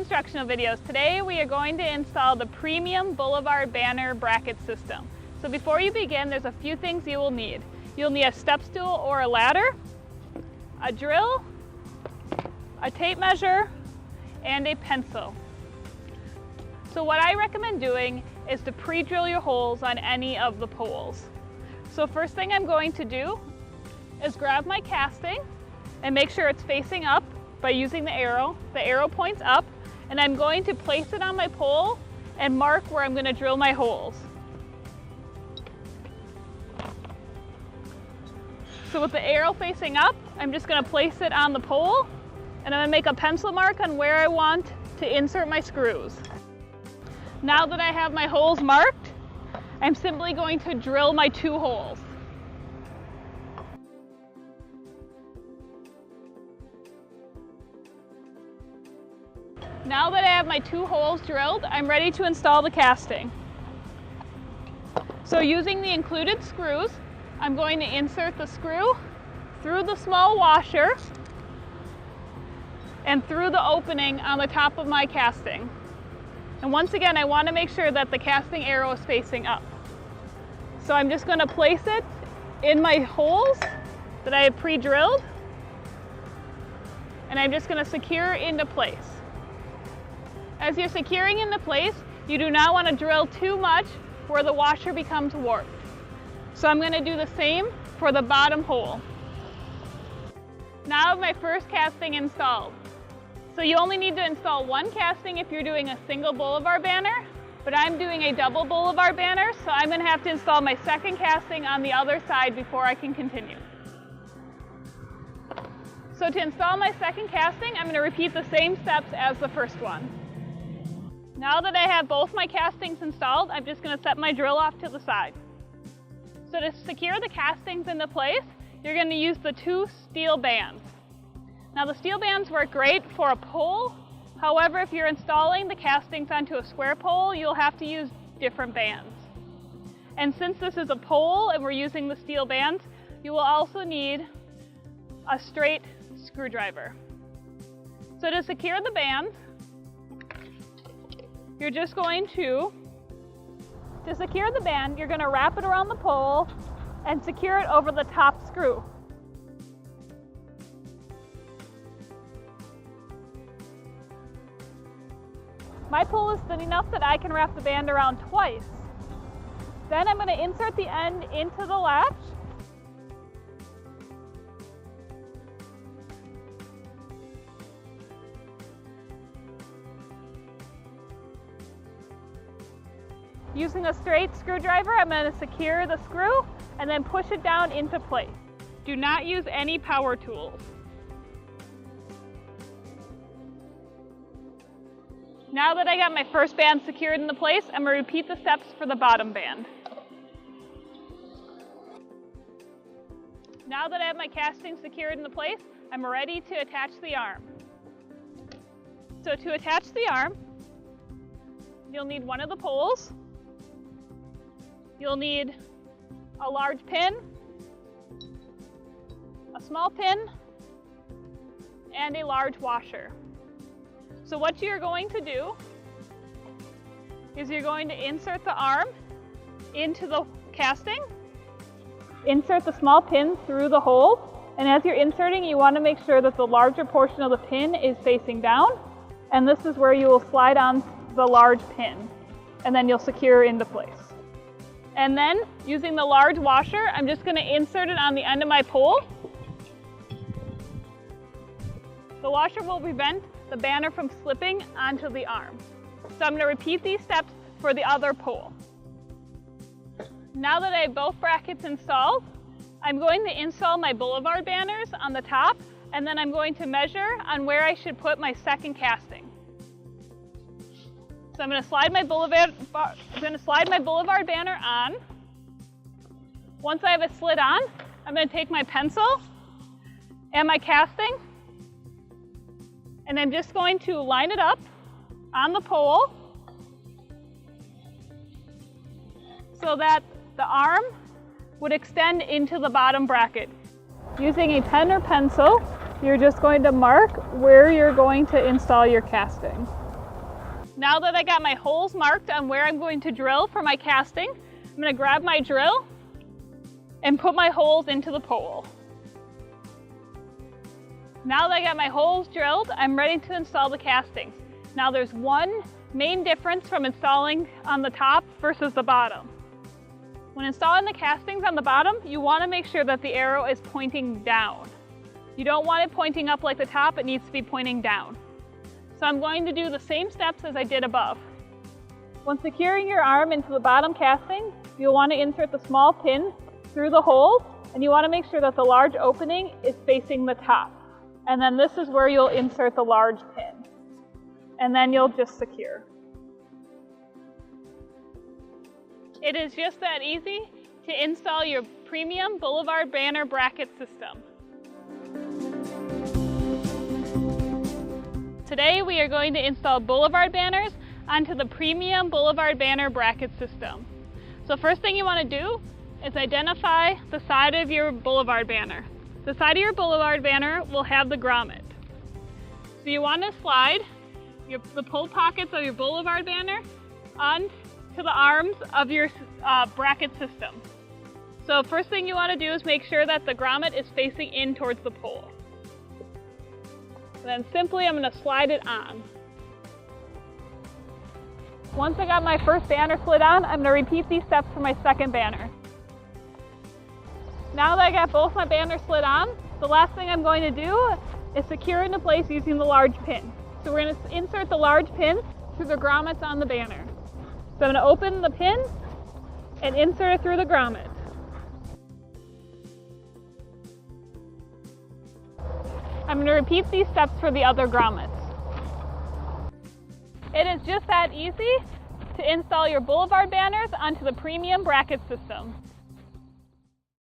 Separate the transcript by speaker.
Speaker 1: instructional videos. Today we are going to install the Premium Boulevard Banner Bracket System. So before you begin, there's a few things you will need. You'll need a step stool or a ladder, a drill, a tape measure, and a pencil. So what I recommend doing is to pre-drill your holes on any of the poles. So first thing I'm going to do is grab my casting and make sure it's facing up by using the arrow. The arrow points up, and I'm going to place it on my pole and mark where I'm going to drill my holes. So with the arrow facing up, I'm just going to place it on the pole, and I'm going to make a pencil mark on where I want to insert my screws. Now that I have my holes marked, I'm simply going to drill my 2 holes. Now that I have my 2 holes drilled, I'm ready to install the casting. So using the included screws, I'm going to insert the screw through the small washer and through the opening on the top of my casting. And once again, I want to make sure that the casting arrow is facing up. So I'm just going to place it in my holes that I have pre-drilled, and I'm just going to secure into place. As you're securing into place, you do not want to drill too much where the washer becomes warped. So I'm going to do the same for the bottom hole. Now I have my first casting installed. So you only need to install 1 casting if you're doing a single boulevard banner, but I'm doing a double boulevard banner, so I'm going to have to install my second casting on the other side before I can continue. So to install my second casting, I'm going to repeat the same steps as the first one. Now that I have both my castings installed, I'm just going to set my drill off to the side. So to secure the castings into place, you're going to use the 2 steel bands. Now the steel bands work great for a pole. However, if you're installing the castings onto a square pole, you'll have to use different bands. And since this is a pole and we're using the steel bands, you will also need a straight screwdriver. So to secure the bands, you're just going to secure the band, you're going to wrap it around the pole and secure it over the top screw. My pole is thin enough that I can wrap the band around twice. Then I'm going to insert the end into the latch. Using a straight screwdriver, I'm going to secure the screw and then push it down into place. Do not use any power tools. Now that I got my first band secured into place, I'm going to repeat the steps for the bottom band. Now that I have my casting secured into place, I'm ready to attach the arm. So to attach the arm, you'll need one of the poles. You'll need a large pin, a small pin, and a large washer. So what you're going to do is you're going to insert the arm into the casting, insert the small pin through the hole, and as you're inserting, you want to make sure that the larger portion of the pin is facing down, and this is where you will slide on the large pin, and then you'll secure into place. And then, using the large washer, I'm just going to insert it on the end of my pole. The washer will prevent the banner from slipping onto the arm. So I'm going to repeat these steps for the other pole. Now that I have both brackets installed, I'm going to install my boulevard banners on the top, and then I'm going to measure on where I should put my second casting. So I'm going to slide my boulevard banner on. Once I have it slid on, I'm going to take my pencil and my casting, and I'm just going to line it up on the pole so that the arm would extend into the bottom bracket. Using a pen or pencil, you're just going to mark where you're going to install your casting. Now that I got my holes marked on where I'm going to drill for my casting, I'm going to grab my drill and put my holes into the pole. Now that I got my holes drilled, I'm ready to install the castings. Now there's one main difference from installing on the top versus the bottom. When installing the castings on the bottom, you want to make sure that the arrow is pointing down. You don't want it pointing up like the top, it needs to be pointing down. So I'm going to do the same steps as I did above. When securing your arm into the bottom casting, you'll want to insert the small pin through the holes, and you want to make sure that the large opening is facing the top. And then this is where you'll insert the large pin. And then you'll just secure. It is just that easy to install your premium Boulevard banner bracket system. Today we are going to install Boulevard banners onto the premium Boulevard banner bracket system. So first thing you want to do is identify the side of your Boulevard banner. The side of your Boulevard banner will have the grommet. So you want to slide the pull pockets of your Boulevard banner onto the arms of your bracket system. So first thing you want to do is make sure that the grommet is facing in towards the pole. Then simply I'm going to slide it on. Once I got my first banner slid on, I'm going to repeat these steps for my second banner. Now that I got both my banners slid on, the last thing I'm going to do is secure into place using the large pin. So we're going to insert the large pin through the grommets on the banner. So I'm going to open the pin and insert it through the grommet. I'm going to repeat these steps for the other grommets. It is just that easy to install your Boulevard banners onto the premium bracket system.